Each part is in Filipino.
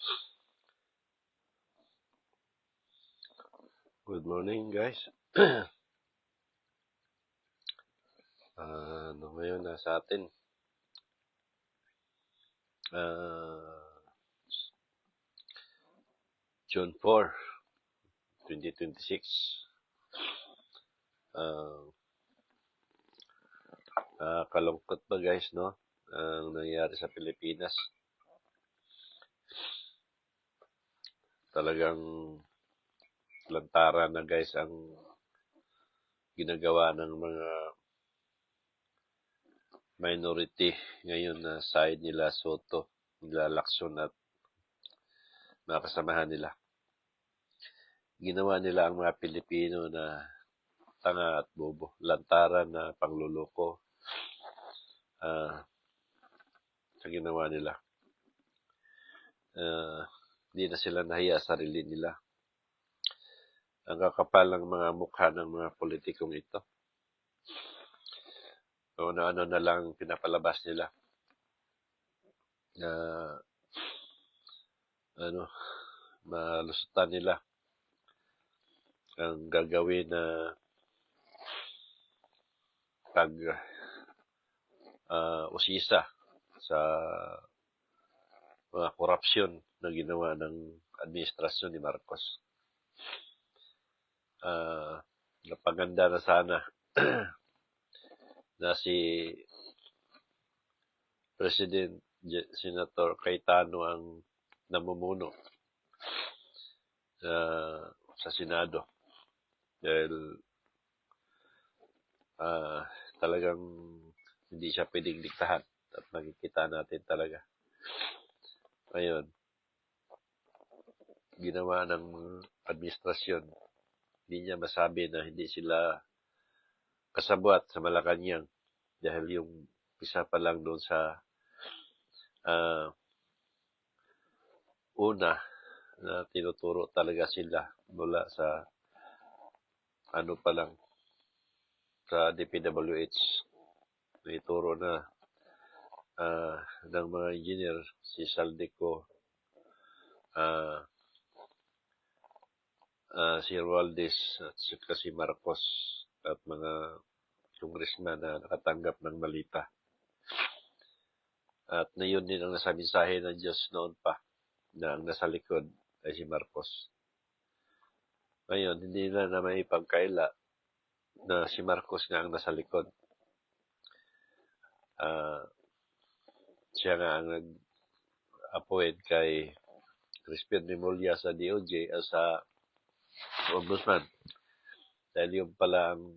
Good morning, guys. Ano ngayon nasa atin? June 4, 2026. Kalungkot pa, guys, no? Ang nangyayari sa Pilipinas. Talagang lantaran na, guys, ang ginagawa ng mga minority ngayon na side nila Soto, nila Lacson at mga kasamahan nila. Ginawa nila ang mga Pilipino na tanga at bobo, lantaran na pangluloko sa ginawa nila. Hindi na sila nahiya sa sarili nila. Ang kakapal ng mga mukha ng mga politikong ito. O ano na lang pinapalabas nila. Malusutan nila ang gagawin na usisa sa mga korupsyon na ginawa ng administrasyon ni Marcos. Napaganda na sana na si President Senator Cayetano ang namumuno sa Senado. Dahil talagang hindi siya pwedeng diktahan at makikita natin talaga. Ngayon, ginawa ng administrasyon, hindi niya masabi na hindi sila kasabwat sa Malacanang dahil yung isa pa lang doon sa una na tinuturo talaga sila mula sa pa lang sa DPWH na ituro na ng mga engineer, si Saldico, si Roaldez at si Marcos at mga congressman na nakatanggap ng balita. At na yun din ang nasa mensahe ng Diyos noon pa na ang nasa likod ay si Marcos. Ngayon, hindi na may pagkaila na si Marcos nga ang nasa likod. Siya nga ang nag-appoint kay Crispin Remulla sa DOJ at sa Ombudsman. Dahil yung pala ang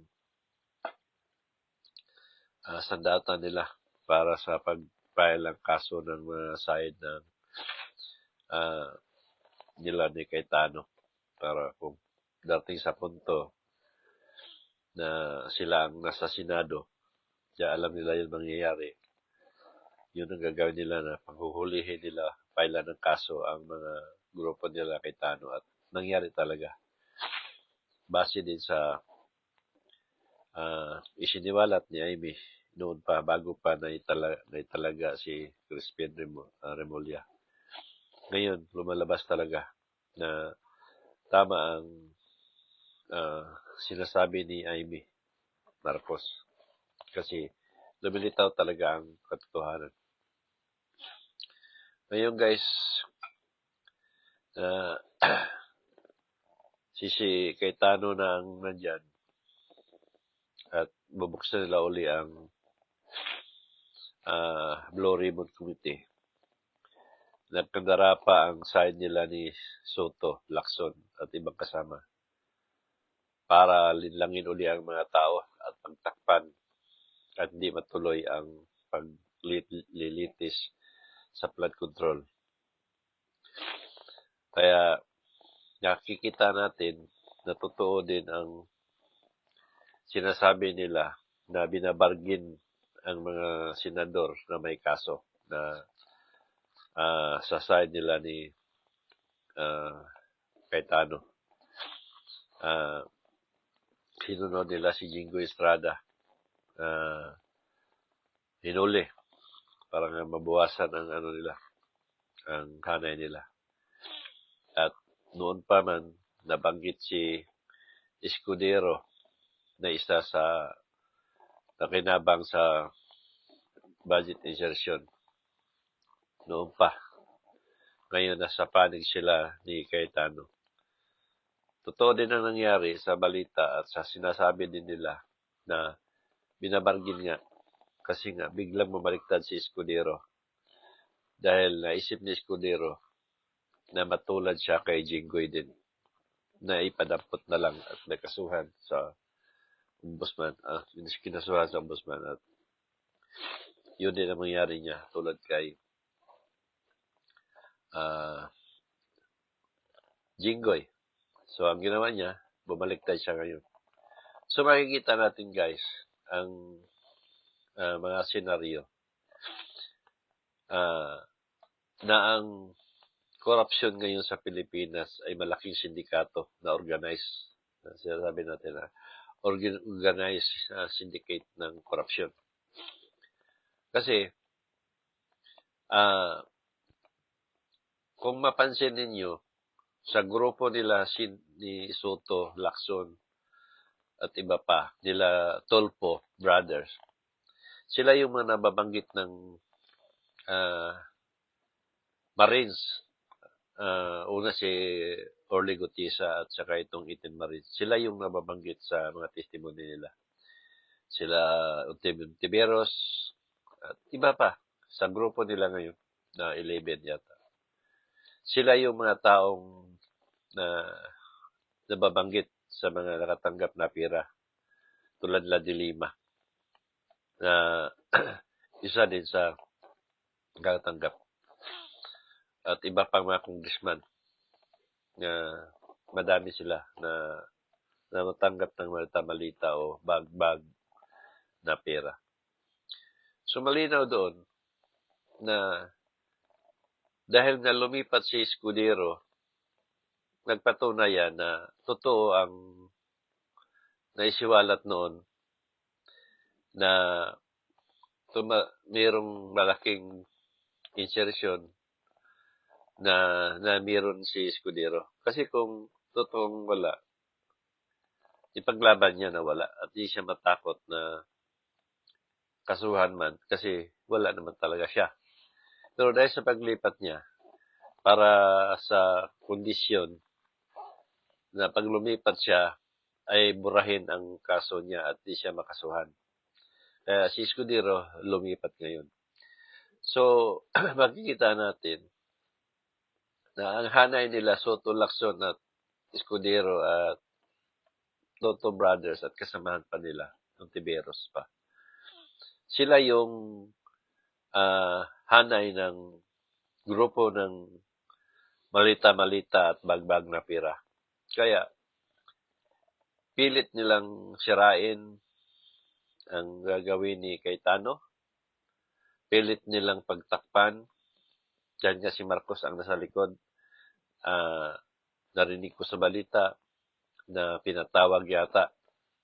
sandata nila para sa pag-file ang kaso ng mga side ng nila ni Cayetano. Para kung dating sa punto na sila ang nasa Senado, kaya alam nila yung mangyayari. Yun ang gagawin nila na panghuhulihin nila, file ng kaso ang mga grupo nila Cayetano at nangyari talaga. Base din sa isiniwalat ni Amy noon pa, bago pa naitalaga si Crispin Remulla. Ngayon, lumalabas talaga na tama ang sinasabi ni Amy Marcos. Kasi lumilitaw talaga ang katotohanan. Ngayon guys, si Cayetano na ang nandyan at bubuksan nila uli ang Blue Ribbon Committee. Nagkandara pa ang side nila ni Soto, Lacson at ibang kasama para linlangin uli ang mga tao at pagtakpan at hindi matuloy ang paglilitis sa flood control. Kaya nakikita natin na totoo din ang sinasabi nila na binabargin ang mga senador na may kaso na sa side nila ni Cayetano. Sinunod nila si Jingo Estrada. Hinuli para nga mabawasan ang nila, ang hanay nila. At noon pa man, nabanggit si Escudero na isa sa nakinabang sa budget insertion. Noon pa. Ngayon, nasa panig sila ni Cayetano. Totoo din ang nangyari sa balita at sa sinasabi din nila na binabargin nga kasi nga biglang bumaliktad si Escudero dahil naisip ni Escudero na matulad siya kay Jinggoy din na ipadampot na lang at nakasuhan sa ombudsman, kinasuhan sa ombudsman at yun din ang mangyari niya tulad kay Jinggoy. So, ang ginawa niya, bumaliktad siya ngayon. So, makikita natin guys, ang mga senaryo na ang corruption ngayon sa Pilipinas ay malaking sindikato na organized. Sinasabi natin na organized syndicate ng corruption. Kasi, kung mapansin ninyo, sa grupo nila ni Soto, Lacson, at iba pa, nila Tolpo brothers, sila yung mga nababanggit ng Marines. Una si Orly Gutisa at saka itong Iten Marines. Sila yung nababanggit sa mga testimony nila. Sila Tiberos at iba pa sa grupo nila ngayon na 11 yata. Sila yung mga taong na nababanggit sa mga nakatanggap na pira tulad la de Lima na isa din sa nakatanggap at iba pang mga congressman na madami sila na matanggap ng malita o bag na pera. So malinaw doon na dahil na lumipat si Escudero, nagpatunayan na totoo ang naisiwalat noon na mayroong malaking insertion na mayroon si Escudero. Kasi kung totoong wala, ipaglaban niya na wala at di siya matakot na kasuhan man kasi wala naman talaga siya. Pero dahil sa paglipat niya, para sa kondisyon na pag lumipat siya, ay burahin ang kaso niya at di siya makasuhan. Kaya si Escudero lumipat ngayon. So, makikita natin na ang hanay nila Soto, Lacson at Escudero at Toto Brothers at kasamahan pa nila ng Tiberos pa. Sila yung hanay ng grupo ng malita-malita at bagbag na pira. Kaya, pilit nilang sirain ang gagawin ni Cayetano. Pilit nilang pagtakpan. Diyan nga si Marcos ang nasa likod. Narinig ko sa balita na pinatawag yata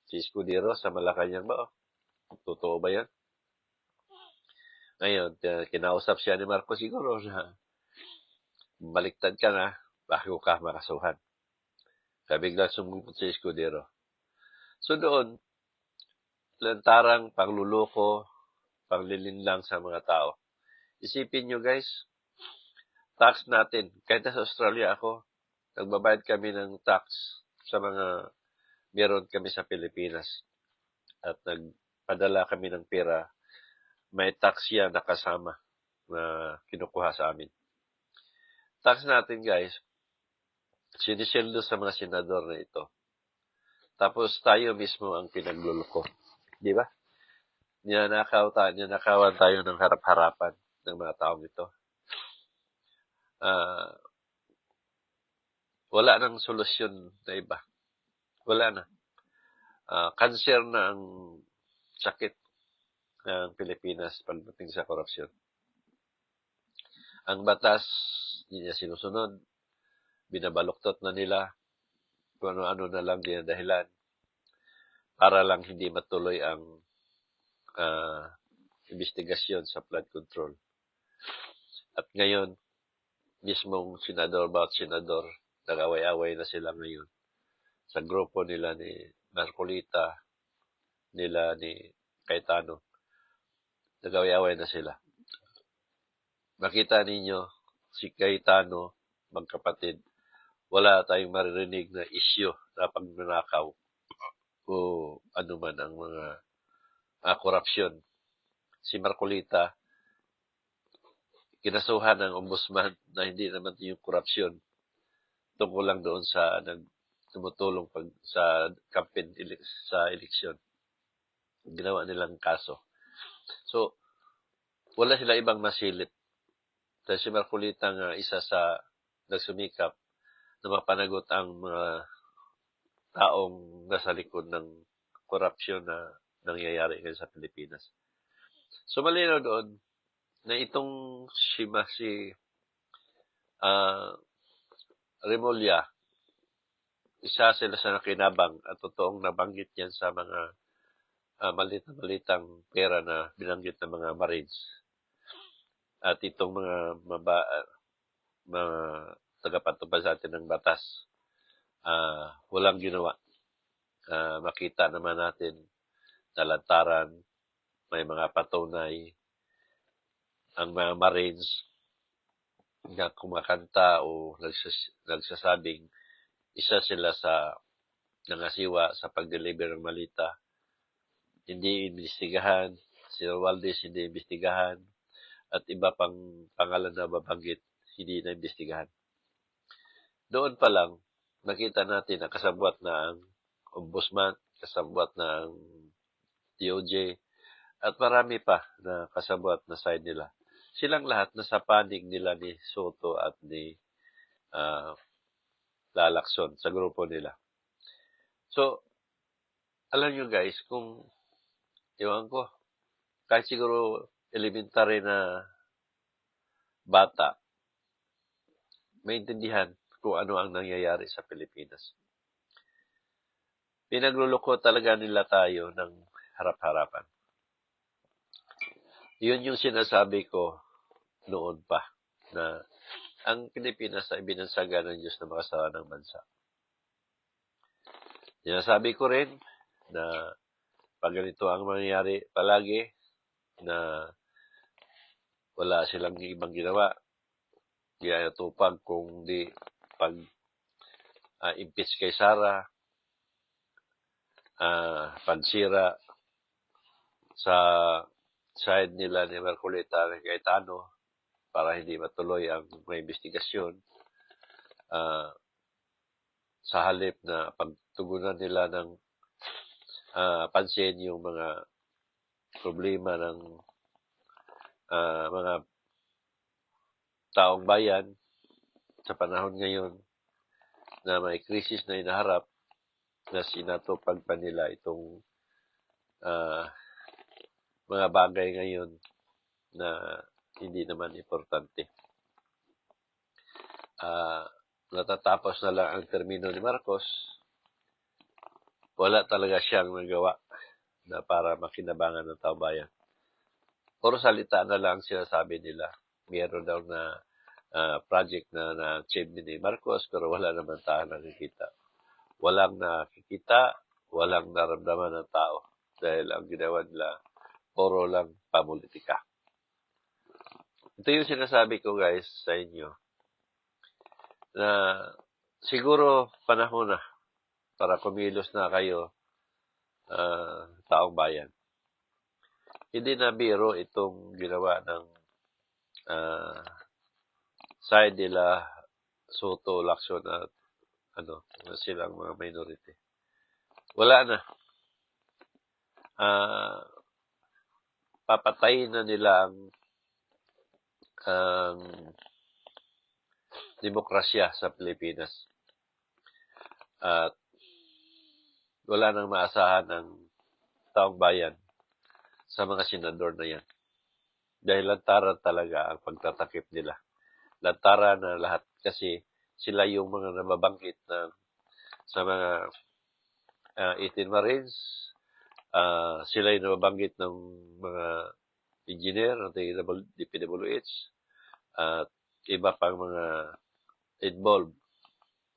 si Escudero sa Malacanang ba? Totoo ba yan? Ngayon, kinausap siya ni Marcos siguro na baliktad ka na bago ka makasuhan. Kaya biglang sumupot si Escudero. So doon, lantarang pangluloko, panglilinlang sa mga tao. Isipin nyo guys, tax natin. Kahit sa Australia ako, nagbabayad kami ng tax sa mga meron kami sa Pilipinas. At nagpadala kami ng pera, may tax yan nakasama na kinukuha sa amin. Tax natin guys, sinisildo sa mga senador na ito. Tapos tayo mismo ang pinagluloko. Di ba? Ninakawan tayo ng harap-harapan ng mga taong ito. Wala nang solusyon na iba. Wala na. Cancer na ang sakit ng Pilipinas pagdating sa korupsyon. Ang batas, hindi niya sinusunod. Binabaluktot na nila. Kung ano-ano na lang dinadahilan para lang hindi matuloy ang investigasyon sa flood control. At ngayon, mismong senador, bawat senador, nag-away-away na sila ngayon. Sa grupo nila ni Marcolita, nila ni Cayetano, nag-away-away na sila. Makita ninyo, si Cayetano, magkapatid, wala tayong maririnig na isyu na pagnanakaw o ano man ang mga korupsyon. Si Marcolita, kinasuhan ng ombudsman na hindi naman yung korupsyon. Tungkol lang doon sa tumutulong sa campaign sa eleksyon. Ginawa nilang kaso. So, wala sila ibang masilip. Dahil si Marcolita nga isa sa nagsumikap na mapanagot ang mga taong nasa likod ng korupsyon na nangyayari ngayon sa Pilipinas. So, malinaw doon na itong si Remulla, isa sila sa nakinabang at totoong nabanggit yan sa mga malitang pera na binanggit ng mga Marines. At itong mga tagapatupad sa atin ng batas, walang ginawa. Makita naman natin na lantaran, may mga patunay, ang mga Marines na kumakanta o nagsasabing isa sila sa nangasiwa sa pag-deliver ng malita. Hindi imbestigahan, si Romualdez hindi imbestigahan, at iba pang pangalan na babanggit, hindi na imbestigahan. Doon pa lang, nakita natin na kasabwat na ang ombudsman, kasabwat na ang DOJ, at marami pa na kasabwat na side nila. Silang lahat nasa panig nila ni Soto at ni Lalason sa grupo nila. So, alam nyo guys, kung iwan ko, kahit siguro elementary na bata, maintindihan kung ano ang nangyayari sa Pilipinas. Pinagluloko talaga nila tayo ng harap-harapan. Yun yung sinasabi ko noon pa, na ang Pilipinas ay binansaga ng Diyos na makasawa ng bansa. Sinasabi ko rin na pag ganito ang mangyayari palagi, na wala silang ibang ginawa, gaya tupag kung di impeach kay Sara, pagsira sa side nila ni Marcolita at Cayetano para hindi matuloy ang mga investigasyon, sa halip na pagtugunan nila ng pansin yung mga problema ng mga taong bayan sa panahon ngayon na may krisis na inaharap, na sinatupag pa nila itong mga bagay ngayon na hindi naman importante. Natatapos na lang ang termino ni Marcos, wala talaga siyang nagawa na para makinabangan ng taong bayan. Puro salita na lang sinasabi nila. Meron daw na project na na-achieve ni Marcos, pero wala naman tayo nakikita. Walang nakikita, walang naramdaman ng tao. Dahil ang ginawa nila, puro lang pamulitika. Ito yung sinasabi ko guys sa inyo, na siguro panahon na para kumilos na kayo, taong bayan. Hindi na biro itong ginawa ng side nila Soto, Lacson at silang mga minority. Wala na. Papatayin na nila ang demokrasya sa Pilipinas. At wala nang maasahan ng taong bayan sa mga senador na yan. Dahil lantaran talaga ang pagtatakip nila. Lantaran na lahat kasi sila yung mga nababanggit na sa mga 18 Marines, sila yung nababanggit ng mga engineer ng DPWH, at iba pang mga involved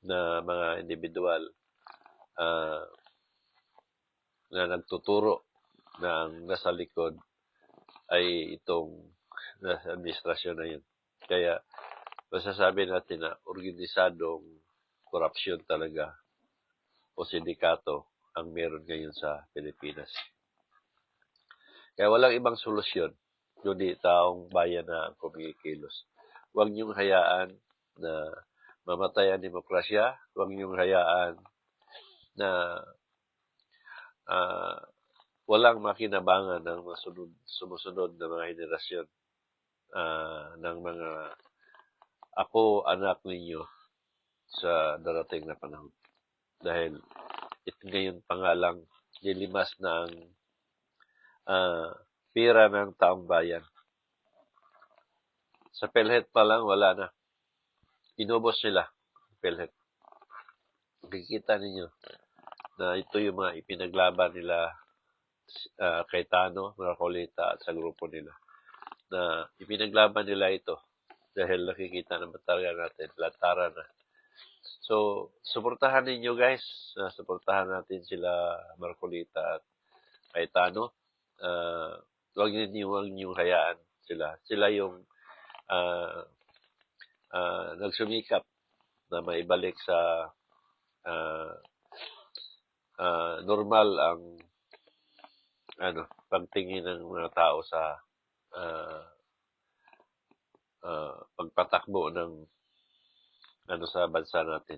na mga individual na nagtuturo na ang nasa likod ay itong nasa administrasyon na yun. Kaya masasabi natin na organisadong korupsyon talaga o sindikato ang meron ngayon sa Pilipinas. Kaya walang ibang solusyon kundi taong bayan na ang kumikilos. Huwag niyong hayaan na mamatay ang demokrasya. Huwag niyong hayaan na walang makinabangan ng sumusunod na mga henerasyon ng mga apo, anak ninyo sa darating na panahon. Dahil ito ngayon pa nga lang nilimas na ang pira ng taong bayan. Sa PhilHealth pa lang, wala na. Inubos nila ang PhilHealth. Makikita ninyo na ito yung mga ipinaglaban nila kay Tano, Marcolita at sa grupo nila. Na ipinaglaban nila ito dahil nakikita naman talaga natin, lantaran na. So, suportahan ninyo guys. Suportahan natin sila Marcolita at kay Tano. Huwag niyo hayaan sila. Sila yung nagsumikap na maibalik sa normal ang pagtingin ng mga tao sa pagpatakbo ng sa bansa natin,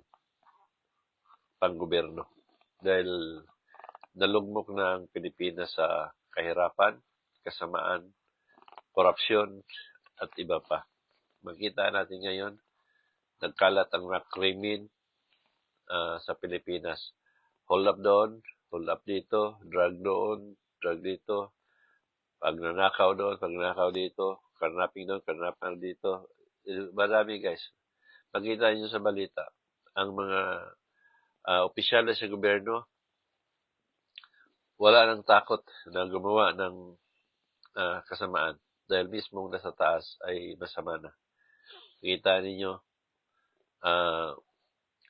panggobyerno. Dahil nalugmok na ang Pilipinas sa kahirapan, kasamaan, korupsyon, at iba pa. Makita natin ngayon, nagkalat ang mga krimen sa Pilipinas. Hold up doon, hold up dito, drug doon, drug dito, pagnanakaw doon, pagnanakaw dito, karnaping doon, karnaping dito. Marami guys. Makita niyo sa balita, ang mga opisyal sa gobyerno, wala nang takot na gumawa ng kasamaan dahil mismong nasa taas ay masama na. Kita ninyo,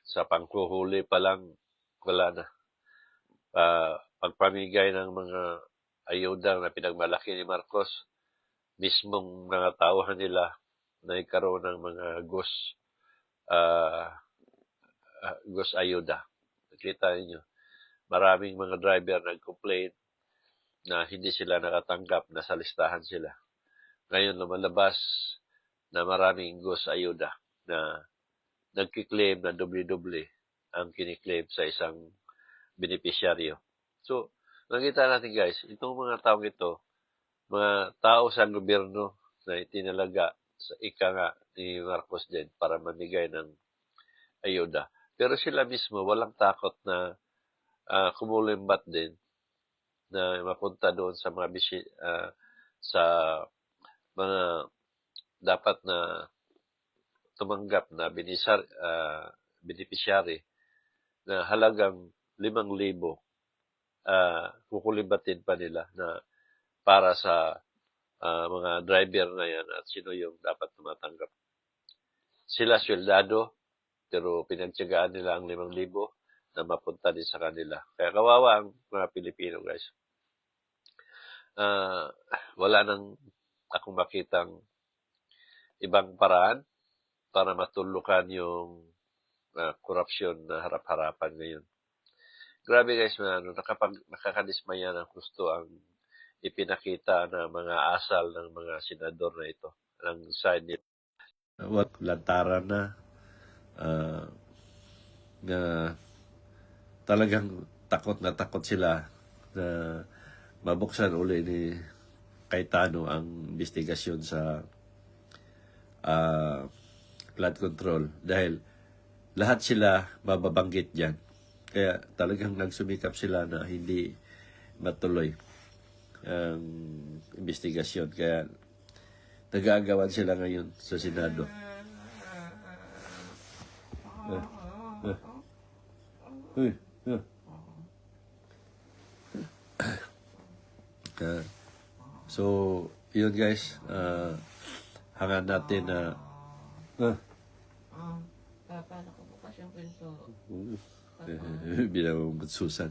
sa pangkuhuli pa lang, wala na. Pagpamigay ng mga ayuda na pinagmalaki ni Marcos, mismong mga tauhan nila na ikaroon ng mga ghost ayuda. Nakita ninyo, maraming mga driver nag-complain na hindi sila nakatanggap, nasa listahan sila. Ngayon lumalabas na maraming ghost ayuda na nagkiklaim na doble-doble ang kiniklaim sa isang benepisyaryo. So, nakita natin guys, itong mga taong ito, mga tao sa gobyerno na itinalaga sa ika nga ni Marcos din para mamigay ng ayuda. Pero sila mismo walang takot na kumulimbat din na mapunta doon sa mga sa mga dapat na tumanggap na beneficiary na halagang 5,000 kukulimbatin pa nila na para sa mga driver na yan at sino yung dapat tumatanggap. Sila sweldado pero pinagtiyagaan nila ang 5,000 na mapunta din sa kanila. Kaya kawawa ang mga Pilipino guys. Wala nang akong makitang ibang paraan para matulukan yung korupsyon na harap-harapan ngayon. Grabe guys, nakakadismaya ng gusto ang ipinakita ng mga asal ng mga senador na ito. Ang side nila. Lantaran na talagang takot na takot sila na mabuksan uli ni Cayetano ang investigasyon sa flood control dahil lahat sila mababanggit dyan. Kaya talagang nagsumikap sila na hindi matuloy ang investigasyon. Kaya nag-aagawan sila ngayon sa Senado. So, yun guys, hangan natin na Ah. Paano ko bukas yung pinto? Binabutsusan.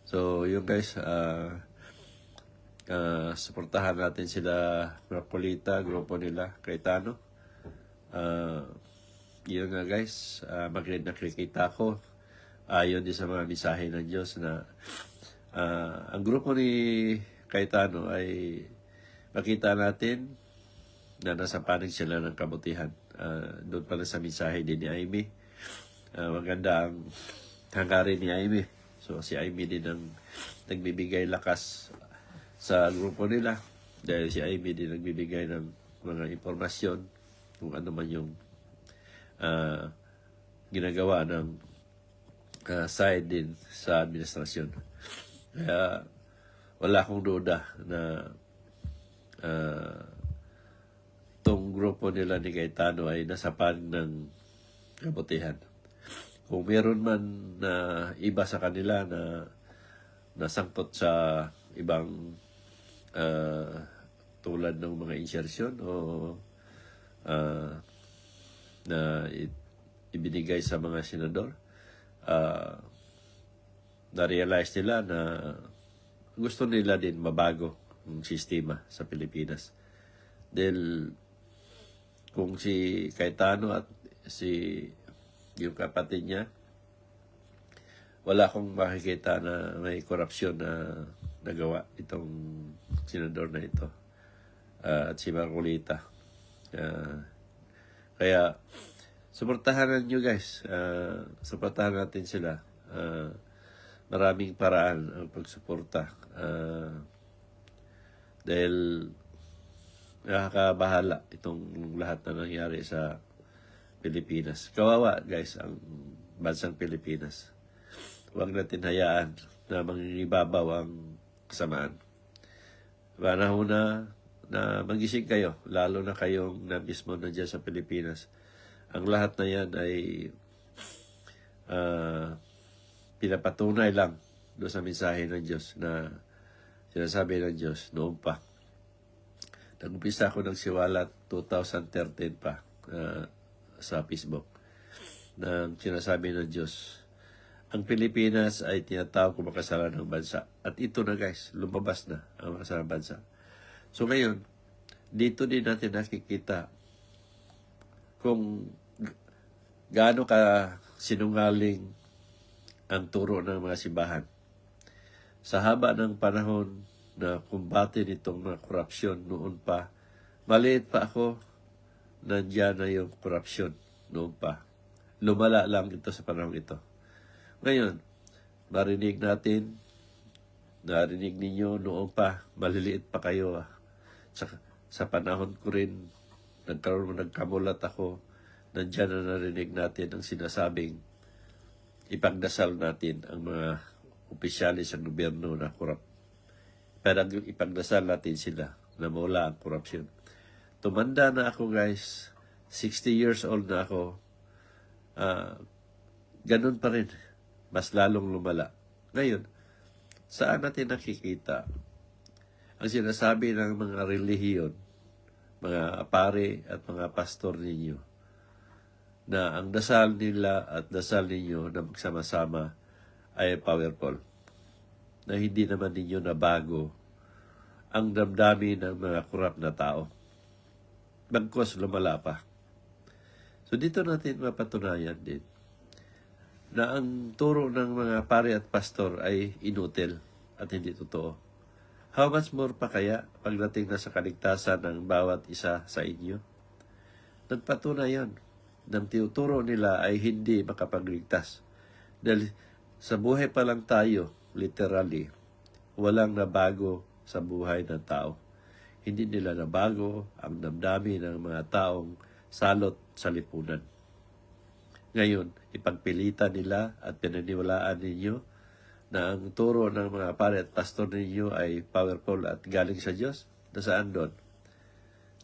So, yun guys, suportahan natin sila Rapolita, grupo nila, Cayetano. Yun nga guys, nakikita ko, ayon din sa mga mensahe ng Diyos na ang grupo ni Cayetano ay makita natin na nasa panig sila ng kabutihan. Doon pala sa mensahe din ni Amy. Maganda ang hangarin ni Amy. So si Amy din ang nagbibigay lakas sa grupo nila. Dahil si Amy din nagbibigay ng mga impormasyon kung ano man yung ginagawa ng side din sa administrasyon. Kaya wala akong duda na itong grupo nila ni Cayetano ay nasa panig ng kabutihan. Kung meron man na iba sa kanila na nasangkot sa ibang tulad ng mga insertion o na ibinigay sa mga senador, na-realize nila na gusto nila din mabago ang sistema sa Pilipinas. Dahil kung si Cayetano at yung kapatid niya, wala akong makikita na may korupsyon na nagawa itong senador na ito at si Marcolita. Kaya suportahan nyo guys, suportahan natin sila. Maraming paraan ang pagsuporta dahil nakakabahala itong lahat na nangyari sa Pilipinas. Kawawa guys ang bansang Pilipinas. Huwag natin hayaan na mangingibabaw ang kasamaan. Panahon na magising kayo, lalo na kayong na mismo nandiyan sa Pilipinas. Ang lahat na yan ay pinapatunay lang doon sa mensahe ng Diyos na sinasabi ng Diyos noon pa. Nag-umpisa ako ng siwalat 2013 pa sa Facebook na sinasabi ng Diyos, ang Pilipinas ay tinatawag kung makasalanang bansa. At ito na guys, lumabas na ang makasalanang bansa. So ngayon, dito din natin nakikita kung gaano ka sinungaling ang turo ng mga simbahan. Sa haba ng panahon na kumbate nitong mga korupsyon noon pa, maliit pa ako, nandiyan na yung korupsyon noon pa. Lumala lang ito sa panahon ito. Ngayon, narinig ninyo noon pa, maliliit pa kayo. Sa panahon ko rin, nagkamulat ako, nandiyan na narinig natin ang sinasabing ipagdasal natin ang mga opisyalis ng gobyerno na korap. Pero ipagdasal natin sila na mawala ang korupsyon. Tumanda na ako guys, 60 years old na ako, ganun pa rin, mas lalong lumala. Ngayon, saan natin nakikita ang sinasabi ng mga relihiyon, mga pare at mga pastor ninyo, na ang dasal nila at dasal ninyo na magsama-sama ay powerful. Na hindi naman ninyo nabago ang damdamin ng mga korap na tao. Bagkos lumala pa. So dito natin mapatunayan din na ang turo ng mga pare at pastor ay inutil at hindi totoo. How much more pa kaya pagdating na sa kaligtasan ng bawat isa sa inyo? Nagpatunay yan. Ng tinuturo nila ay hindi makapagligtas. Dahil sa buhay pa lang tayo, literally, walang nabago sa buhay ng tao. Hindi nila nabago ang damdamin ng mga taong salot sa lipunan. Ngayon, ipagpilitan nila at pinaniwalaan ninyo na ang turo ng mga pare at pastor ninyo ay powerful at galing sa Diyos. Nasaan doon?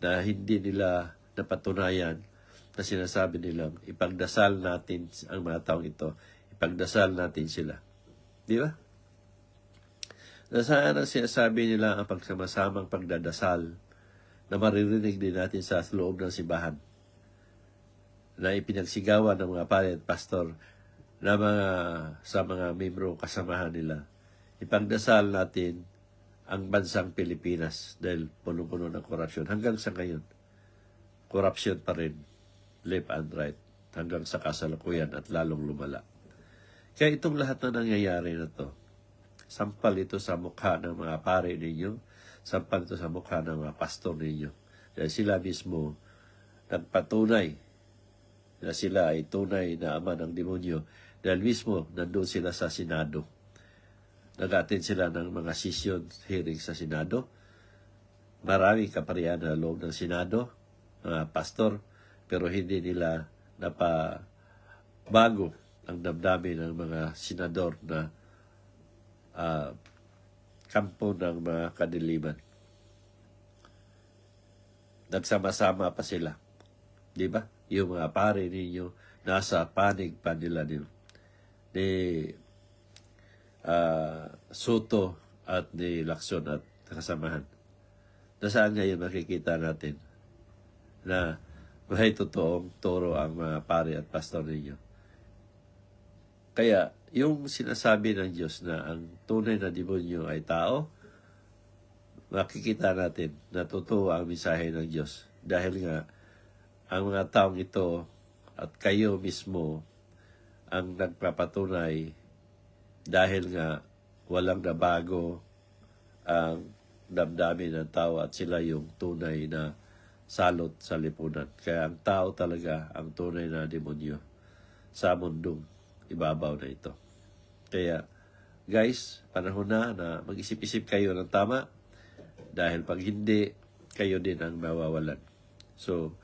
Na hindi nila napatunayan na sinasabi nilang ipagdasal natin ang mga taong ito. Ipagdasal natin sila. Di ba? Nasaan ang sinasabi nila ang pagsama-samang pagdadasal na maririnig din natin sa loob ng simbahan? na ipinagsigawan ng mga pare at pastor na sa mga membro kasamahan nila. Ipagdasal natin ang bansang Pilipinas dahil puno-puno ng korupsyon. Hanggang sa ngayon, korupsyon pa rin, left and right, hanggang sa kasalukuyan at lalong lumala. Kaya itong lahat na nangyayari na to, sampal ito sa mukha ng mga pare ninyo, sampal ito sa mukha ng mga pastor ninyo. Dahil sila mismo nagpatunay na sila ay tunay na ama ng demonyo dahil mismo nandun sila sa Senado. Nag-attend sila ng mga session hearing sa Senado. Maraming kaparian na loob ng Senado, mga pastor, pero hindi nila napabago ang damdamin ng mga senador na kampo ng mga kadiliman. Nagsama-sama pa sila. Di ba? Yung mga pare ninyo, nasa panig pa nila ni Soto at ni Lacson at kasamahan. Nasaan ngayon makikita natin na may totoong turo ang mga pare at pastor ninyo. Kaya, yung sinasabi ng Diyos na ang tunay na demonyo ay tao, makikita natin na totoo ang mensahe ng Diyos. Dahil nga, ang mga taong ito at kayo mismo ang nagpapatunay dahil nga walang nabago ang damdamin ng tao at sila yung tunay na salot sa lipunan. Kaya ang tao talaga ang tunay na demonyo sa mundong ibabaw na ito. Kaya guys, panahon na mag-isip-isip kayo ng tama dahil pag hindi, kayo din ang mawawalan. So,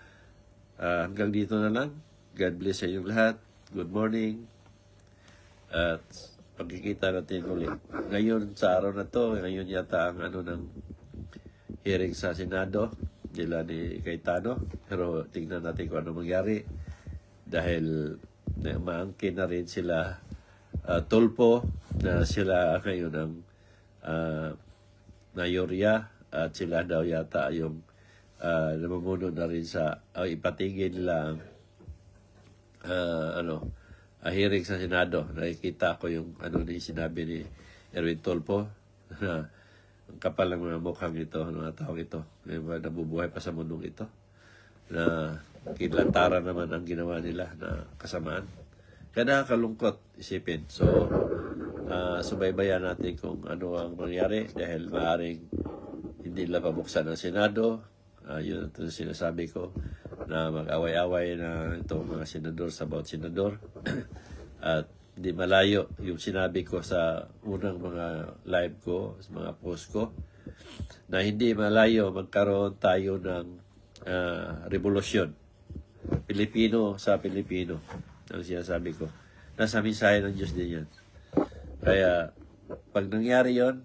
hanggang dito na lang. God bless sa inyong lahat. Good morning. At pagkikita natin ulit. Ngayon, sa araw na to, ngayon yata ang ng hearing sa Senado nila ni Cayetano. Pero tingnan natin kung ano mangyari. Dahil maangkin na rin sila Tulpo na sila ngayon ang mayorya at sila daw yata yung namumuno na rin sa ipatigil nila ang hearing sa Senado. Nakikita ko yung ni sinabi ni Erwin Tulpo na ang kapal ng mga mukhang ito, ng mga taong ito, nabubuhay pa sa mundong ito, na kidlantaran naman ang ginawa nila na kasamaan. Kaya nakakalungkot isipin. So, subaybayan natin kung ano ang mangyari dahil maaaring hindi nila pabuksan ang Senado. Yun ang sinasabi ko na mag-away-away na itong mga senador sa bawat senador. At hindi malayo yung sinabi ko sa unang mga live ko, sa mga post ko, na hindi malayo magkaroon tayo ng revolusyon. Pilipino sa Pilipino. Ang sinasabi ko. Nasa mensahe ng Diyos din yan. Kaya, pag nangyari yon,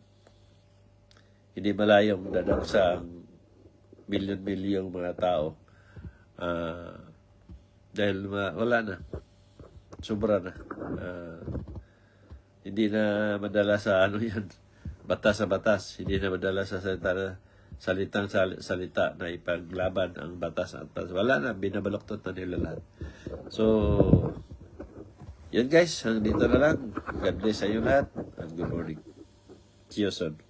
hindi malayong dadagsa ang milyon-milyong mga tao. Dahil wala na. Sobra na. Hindi na madala sa yan. Batas sa batas. Hindi na madala sa salitang salita na ipaglaban ang batas at batas. Wala na. Binabaloktot na nila lahat. So, yan guys. Dito na lang. God bless sa inyo lahat. And good morning. See you soon.